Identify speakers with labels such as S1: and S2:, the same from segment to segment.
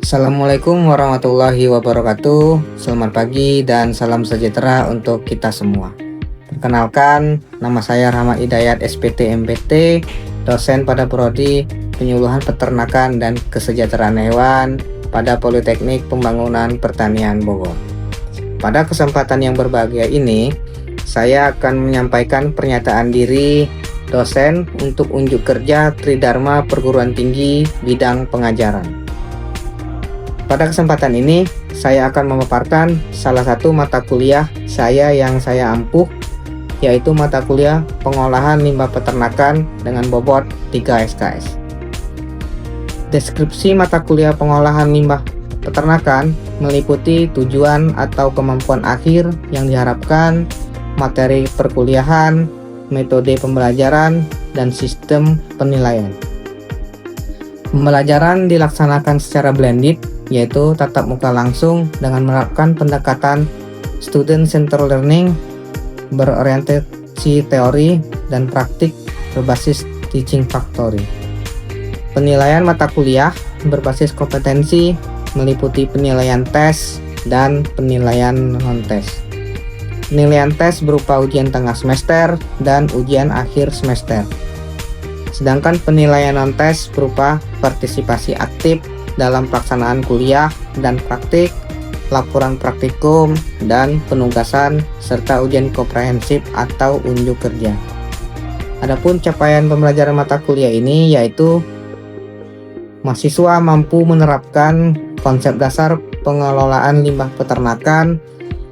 S1: Assalamualaikum warahmatullahi wabarakatuh. Selamat pagi dan salam sejahtera untuk kita semua. Perkenalkan, nama saya Rahmat Hidayat SPT MPT, dosen pada Prodi Penyuluhan Peternakan dan Kesejahteraan Hewan pada Politeknik Pembangunan Pertanian Bogor. Pada kesempatan yang berbahagia ini, saya akan menyampaikan pernyataan diri dosen untuk unjuk kerja Tridharma Perguruan Tinggi bidang pengajaran. Pada kesempatan ini, saya akan memaparkan salah satu mata kuliah saya yang saya ampuh, yaitu mata kuliah Pengolahan Limbah Peternakan dengan bobot 3 SKS. Deskripsi mata kuliah Pengolahan Limbah Peternakan meliputi tujuan atau kemampuan akhir yang diharapkan, materi perkuliahan, metode pembelajaran, dan sistem penilaian. Pembelajaran dilaksanakan secara blended, yaitu tatap muka langsung dengan menerapkan pendekatan student centered learning berorientasi teori dan praktik berbasis teaching factory. Penilaian mata kuliah berbasis kompetensi meliputi penilaian tes dan penilaian non-tes. Penilaian tes berupa ujian tengah semester dan ujian akhir semester. Sedangkan penilaian non-tes berupa partisipasi aktif dalam pelaksanaan kuliah dan praktik, laporan praktikum, dan penugasan, serta ujian komprehensif atau unjuk kerja. Adapun capaian pembelajaran mata kuliah ini yaitu mahasiswa mampu menerapkan konsep dasar pengelolaan limbah peternakan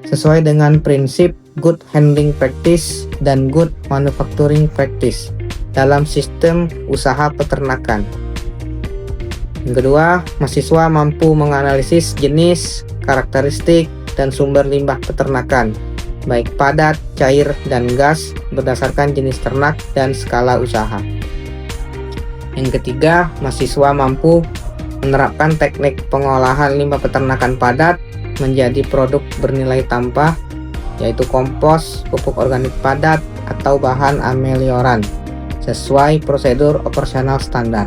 S1: sesuai dengan prinsip good handling practice dan good manufacturing practice dalam sistem usaha peternakan. Yang kedua, mahasiswa mampu menganalisis jenis, karakteristik, dan sumber limbah peternakan, baik padat, cair, dan gas berdasarkan jenis ternak dan skala usaha. Yang ketiga, mahasiswa mampu menerapkan teknik pengolahan limbah peternakan padat menjadi produk bernilai tambah, yaitu kompos, pupuk organik padat, atau bahan amelioran, sesuai prosedur operasional standar.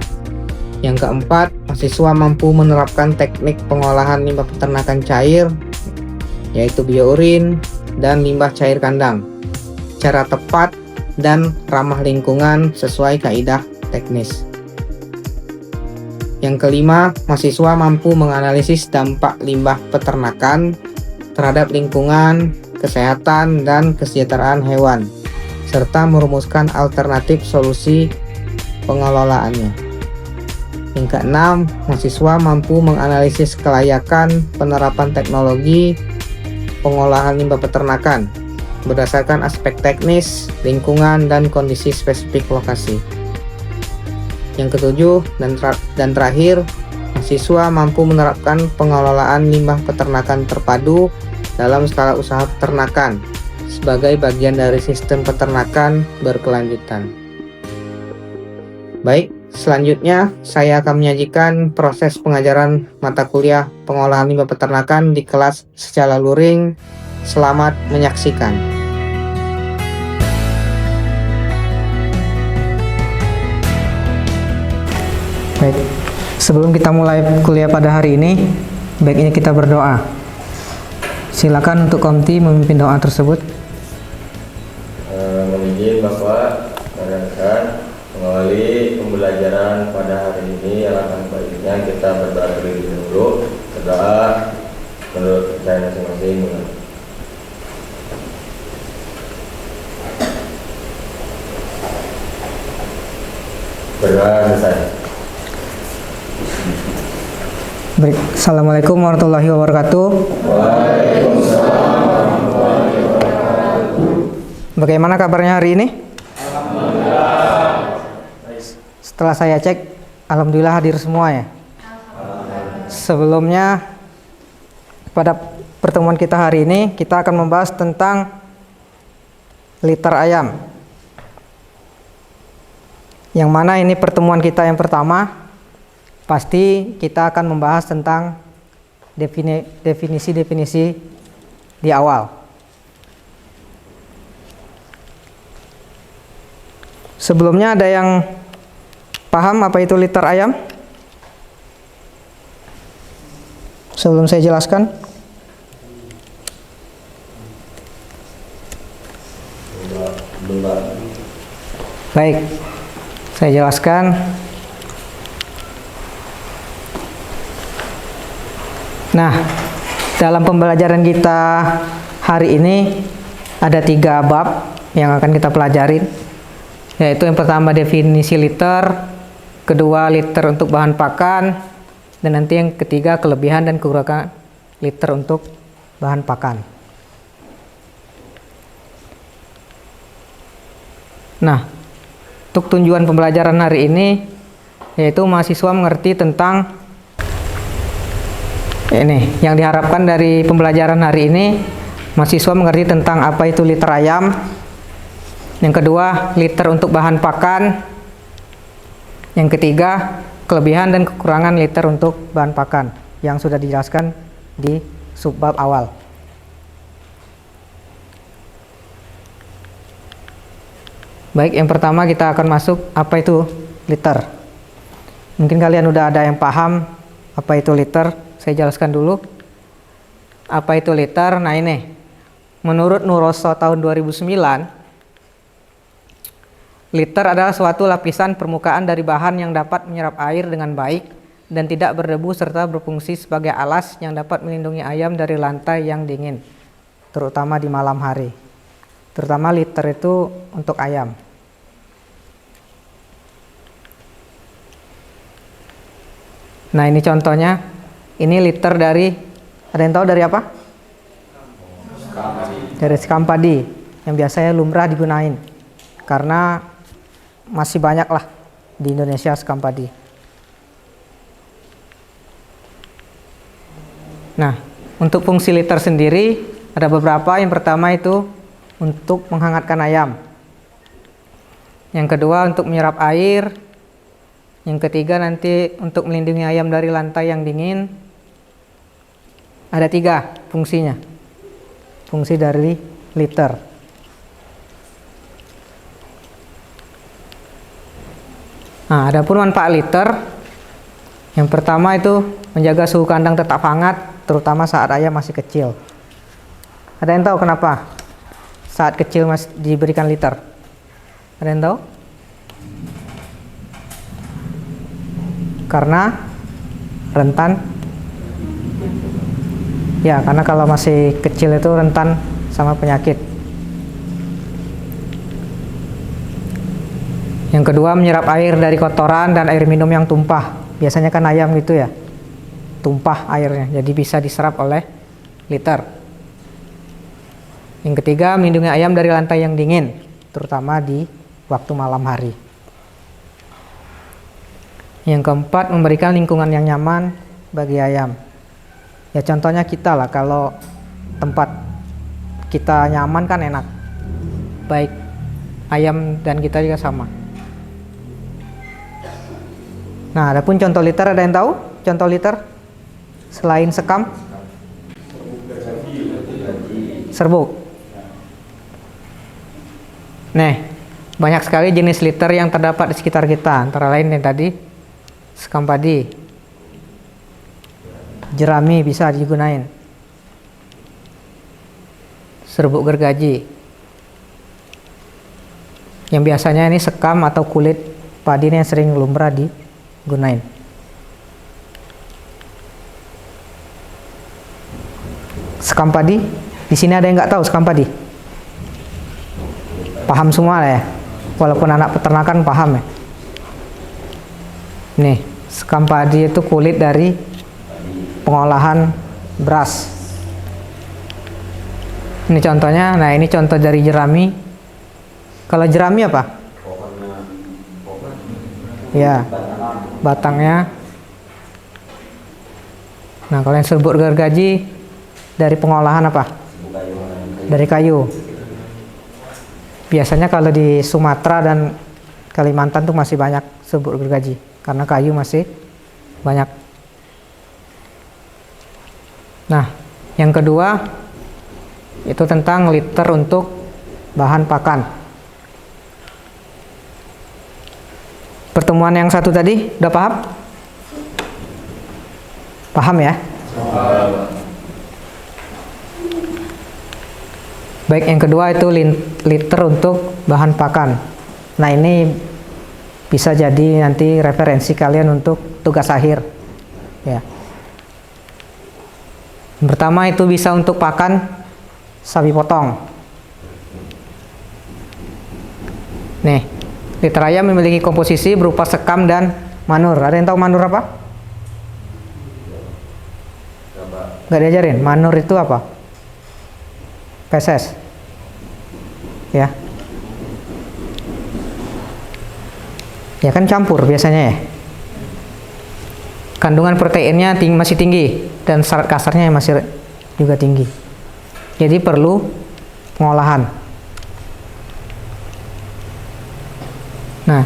S1: Yang keempat, mahasiswa mampu menerapkan teknik pengolahan limbah peternakan cair, yaitu biourin dan limbah cair kandang, secara tepat dan ramah lingkungan sesuai kaidah teknis. Yang kelima, mahasiswa mampu menganalisis dampak limbah peternakan terhadap lingkungan, kesehatan, dan kesejahteraan hewan, serta merumuskan alternatif solusi pengelolaannya. Yang keenam, mahasiswa mampu menganalisis kelayakan penerapan teknologi pengolahan limbah peternakan berdasarkan aspek teknis, lingkungan, dan kondisi spesifik lokasi. Yang ketujuh dan terakhir, mahasiswa mampu menerapkan pengelolaan limbah peternakan terpadu dalam skala usaha peternakan sebagai bagian dari sistem peternakan berkelanjutan. Baik, selanjutnya saya akan menyajikan proses pengajaran mata kuliah pengolahan limbah peternakan di kelas secara luring. Selamat menyaksikan.
S2: Baik, sebelum kita mulai kuliah pada hari ini, baiknya kita berdoa. Silakan untuk Komti memimpin doa tersebut.
S3: Mohon izin Bapak dan mengawali pembelajaran pada hari ini, alangkah baiknya kita berdoa terlebih dahulu. Berdoa menurut saya masing-masing. Berdoa selesai.
S2: Baik, Assalamualaikum warahmatullahi wabarakatuh.
S3: Waalaikumsalam warahmatullahi wabarakatuh.
S2: Bagaimana kabarnya hari ini?
S3: Alhamdulillah.
S2: Setelah saya cek, alhamdulillah hadir semua ya. Sebelumnya, pada pertemuan kita hari ini, kita akan membahas tentang liter ayam. Yang mana ini pertemuan kita yang pertama. Pasti kita akan membahas tentang definisi-definisi di awal. Sebelumnya ada yang paham apa itu liter ayam? sebelum saya jelaskan? Baik, saya jelaskan. Nah, dalam pembelajaran kita hari ini ada 3 bab yang akan kita pelajarin, yaitu yang pertama definisi liter, kedua liter untuk bahan pakan, dan nanti yang ketiga kelebihan dan kekurangan liter untuk bahan pakan. Nah, untuk tujuan pembelajaran hari ini yaitu mahasiswa mengerti tentang ini. Yang diharapkan dari pembelajaran hari ini, mahasiswa mengerti tentang apa itu liter ayam. Yang kedua, liter untuk bahan pakan. Yang ketiga, kelebihan dan kekurangan liter untuk bahan pakan yang sudah dijelaskan di subbab awal. Baik, yang pertama kita akan masuk apa itu liter. Mungkin kalian udah ada yang paham apa itu liter. Saya jelaskan dulu apa itu liter. Nah ini, menurut Nuroso tahun 2009, liter adalah suatu lapisan permukaan dari bahan yang dapat menyerap air dengan baik dan tidak berdebu serta berfungsi sebagai alas yang dapat melindungi ayam dari lantai yang dingin, terutama di malam hari. Terutama liter itu untuk ayam. Nah ini contohnya, ini liter dari, ada yang tahu dari apa? Dari sekam padi, yang biasanya lumrah digunain, karena masih banyak lah di Indonesia sekam padi. Nah, untuk fungsi liter sendiri ada beberapa. Yang pertama itu untuk menghangatkan ayam. Yang kedua untuk menyerap air. Yang ketiga nanti untuk melindungi ayam dari lantai yang dingin. Ada 3 fungsinya. Fungsi dari liter. Nah, adapun manfaat liter, yang pertama itu menjaga suhu kandang tetap hangat, terutama saat ayam masih kecil. Ada yang tahu kenapa saat kecil masih diberikan liter? Ada yang tahu? Karena rentan. Ya, karena kalau masih kecil itu rentan sama penyakit. Yang kedua, menyerap air dari kotoran dan air minum yang tumpah. Biasanya kan ayam gitu ya, tumpah airnya, jadi bisa diserap oleh liter. Yang ketiga, melindungi ayam dari lantai yang dingin, terutama di waktu malam hari. Yang keempat, memberikan lingkungan yang nyaman bagi ayam. Ya contohnya kita lah, kalau tempat kita nyaman kan enak, baik ayam dan kita juga sama. Nah, adapun contoh liter, ada yang tahu contoh liter selain sekam? Serbuk. Nih, banyak sekali jenis liter yang terdapat di sekitar kita, antara lain yang tadi sekam padi, jerami bisa digunain, serbuk gergaji, yang biasanya ini sekam atau kulit padi yang sering lumrah digunain. Sekam padi, di sini ada yang nggak tahu sekam padi? Paham semua lah ya, walaupun anak peternakan paham ya. Nih, sekam padi itu kulit dari pengolahan beras. Ini contohnya. Nah, ini contoh dari jerami. Kalau jerami apa? Ya, batangnya. Nah, kalau yang serbuk gergaji dari pengolahan apa? Dari kayu. Biasanya kalau di Sumatera dan Kalimantan tuh masih banyak serbuk gergaji, karena kayu masih banyak. Nah, yang kedua itu tentang liter untuk bahan pakan. Pertemuan yang satu tadi udah paham? Paham ya? Baik, yang kedua itu liter untuk bahan pakan. Nah, ini bisa jadi nanti referensi kalian untuk tugas akhir. Ya. Yang pertama itu bisa untuk pakan sapi potong. Nih, liter ayam memiliki komposisi berupa sekam dan manur. Ada yang tahu manur apa? Nggak diajarin. Manur itu apa? Feses. Ya. Ya kan campur biasanya ya. Kandungan proteinnya masih tinggi dan serat kasarnya masih juga tinggi. Jadi perlu pengolahan. Nah,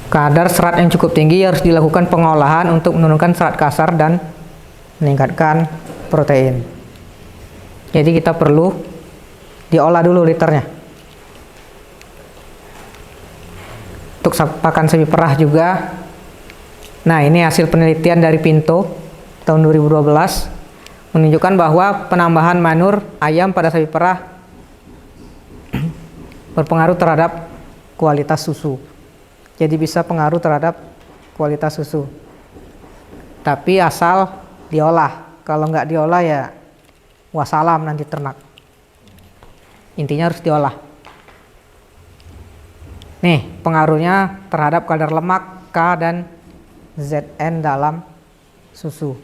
S2: kadar serat yang cukup tinggi harus dilakukan pengolahan untuk menurunkan serat kasar dan meningkatkan protein. Jadi kita perlu diolah dulu liternya. Untuk pakan sapi perah juga. Nah, ini hasil penelitian dari Pinto tahun 2012 menunjukkan bahwa penambahan manur ayam pada sapi perah berpengaruh terhadap kualitas susu. Jadi bisa pengaruh terhadap kualitas susu. Tapi asal diolah. Kalau nggak diolah ya wassalam nanti ternak. Intinya harus diolah. Nih, pengaruhnya terhadap kadar lemak K dan Zn dalam susu.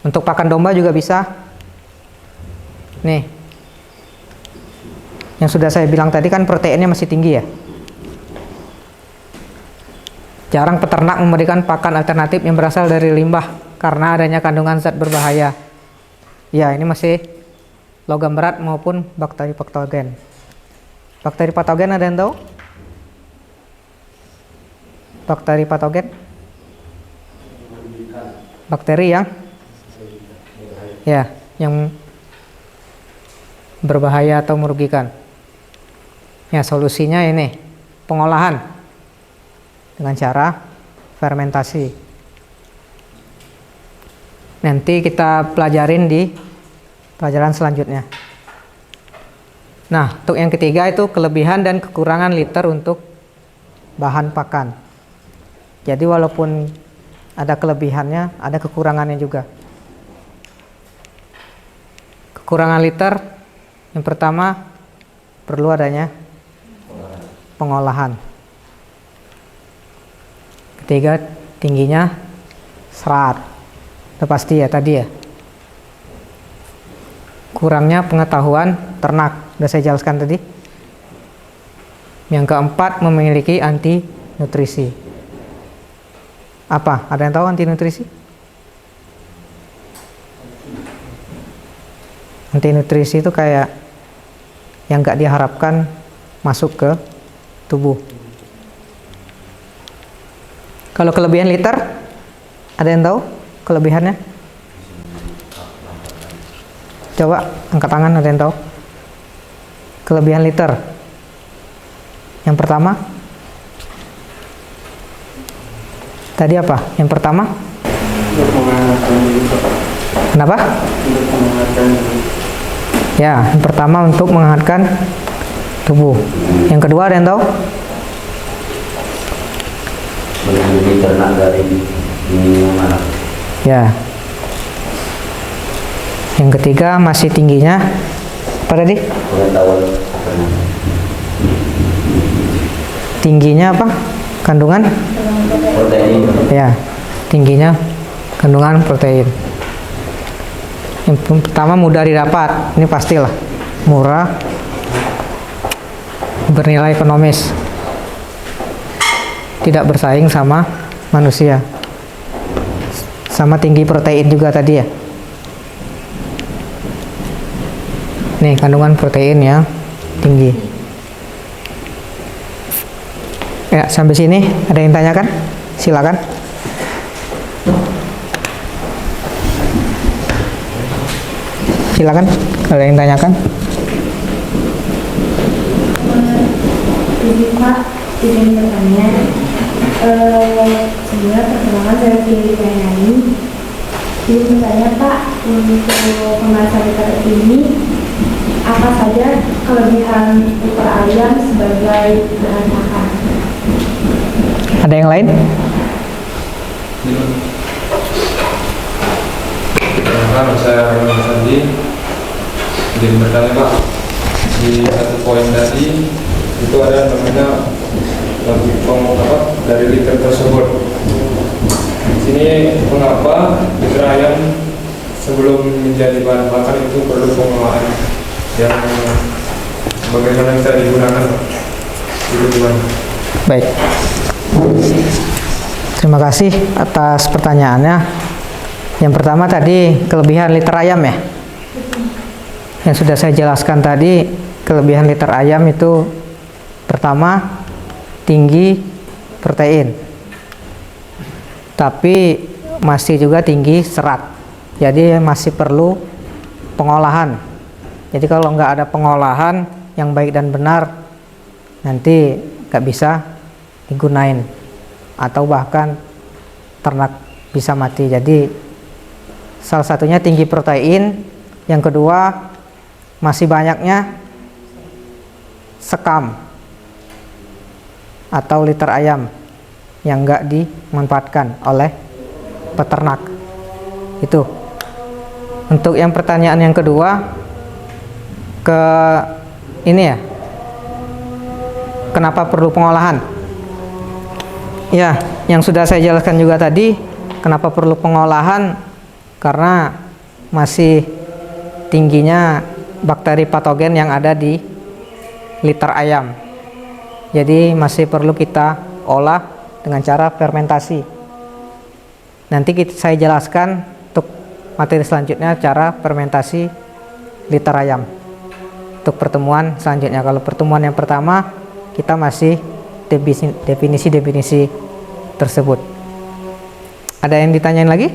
S2: Untuk pakan domba juga bisa. Nih, yang sudah saya bilang tadi kan proteinnya masih tinggi ya. Jarang peternak memberikan pakan alternatif yang berasal dari limbah karena adanya kandungan zat berbahaya. Ya, ini masih logam berat maupun bakteri patogen. Bakteri patogen ada yang tahu? Bakteri patogen? Bakteri yang yang berbahaya atau merugikan. Ya, solusinya ini pengolahan dengan cara fermentasi. Nanti kita pelajarin di pelajaran selanjutnya. Nah, untuk yang ketiga itu kelebihan dan kekurangan liter untuk bahan pakan. Jadi walaupun ada kelebihannya, ada kekurangannya juga. Kekurangan liter yang pertama perlu adanya pengolahan. Ketiga, tingginya serat. Udah pasti ya tadi ya. Kurangnya pengetahuan ternak, udah saya jelaskan tadi. Yang keempat, memiliki anti nutrisi. Apa? Ada yang tahu anti nutrisi? Anti nutrisi itu kayak yang nggak diharapkan masuk ke tubuh. Kalau kelebihan liter, ada yang tahu kelebihannya? Coba angkat tangan, ada yang tahu? Kelebihan liter. Yang pertama? Tadi apa? Yang pertama? Kenapa? Ya, yang pertama untuk menghangatkan tubuh. Yang kedua ada yang tahu?
S4: Melindungi ternak dari mana?
S2: Ya. Yang ketiga masih tingginya apa tadi?
S4: Pengetahuan.
S2: Tingginya apa? Kandungan?
S4: Protein.
S2: Ya, tingginya kandungan protein. Yang pertama mudah didapat, ini pastilah murah, bernilai ekonomis, tidak bersaing sama manusia, sama tinggi protein juga tadi ya. Nih kandungan protein yang tinggi. Ya, sampai sini ada yang tanyakan? Silakan. Silakan, kalau yang tanyakan.
S5: Jadi Pak, izin bertanya, Sebenarnya perkembangan saya pilih nyanyi. Jadi misalnya Pak, untuk pembahasan liter ini apa saja kelebihan liter ayam sebagai bahan makan?
S2: Ada yang lain?
S6: Perkenalkan, saya Rahman Sandi. Izin bertanya Pak, di satu poin tadi itu ada namanya dari liter tersebut. Di sini mengapa liter ayam sebelum menjadi bahan makan itu perlu pengolahan yang bagaimana bisa digunakan Pak? Itu gimana?
S2: Baik. Terima kasih atas pertanyaannya. Yang pertama tadi kelebihan liter ayam ya. Yang sudah saya jelaskan tadi, kelebihan liter ayam itu pertama tinggi protein, tapi masih juga tinggi serat. Jadi masih perlu pengolahan. Jadi kalau nggak ada pengolahan yang baik dan benar, nanti nggak bisa digunain atau bahkan ternak bisa mati. Jadi salah satunya tinggi protein, yang kedua masih banyaknya sekam atau liter ayam yang nggak dimanfaatkan oleh peternak. Itu untuk yang pertanyaan yang kedua, ke ini ya, kenapa perlu pengolahan? Ya, yang sudah saya jelaskan juga tadi, kenapa perlu pengolahan, karena masih tingginya bakteri patogen yang ada di liter ayam. Jadi masih perlu kita olah dengan cara fermentasi. Nanti saya jelaskan untuk materi selanjutnya cara fermentasi liter ayam untuk pertemuan selanjutnya. Kalau pertemuan yang pertama kita masih definisi-definisi tersebut. Ada yang ditanyain lagi?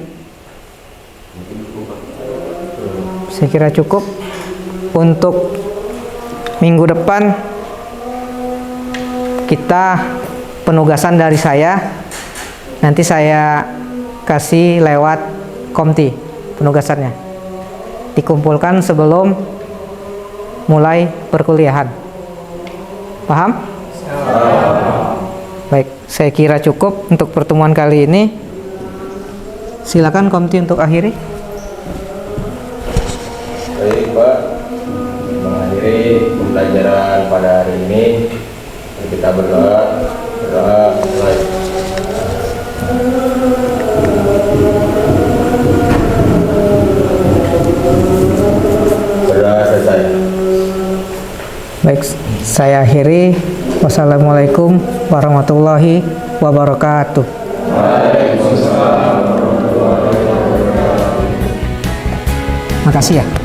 S2: Saya kira cukup. Untuk minggu depan kita penugasan dari saya, nanti saya kasih lewat Komti penugasannya, dikumpulkan sebelum mulai perkuliahan. Paham? Baik, saya kira cukup untuk pertemuan kali ini. Silakan Komti untuk akhiri.
S3: Baik Pak, mengakhiri pembelajaran pada hari ini kita berdoa mulai. Berdoa selesai.
S2: Baik, saya akhiri. Wassalamualaikum warahmatullahi wabarakatuh. Makasih ya.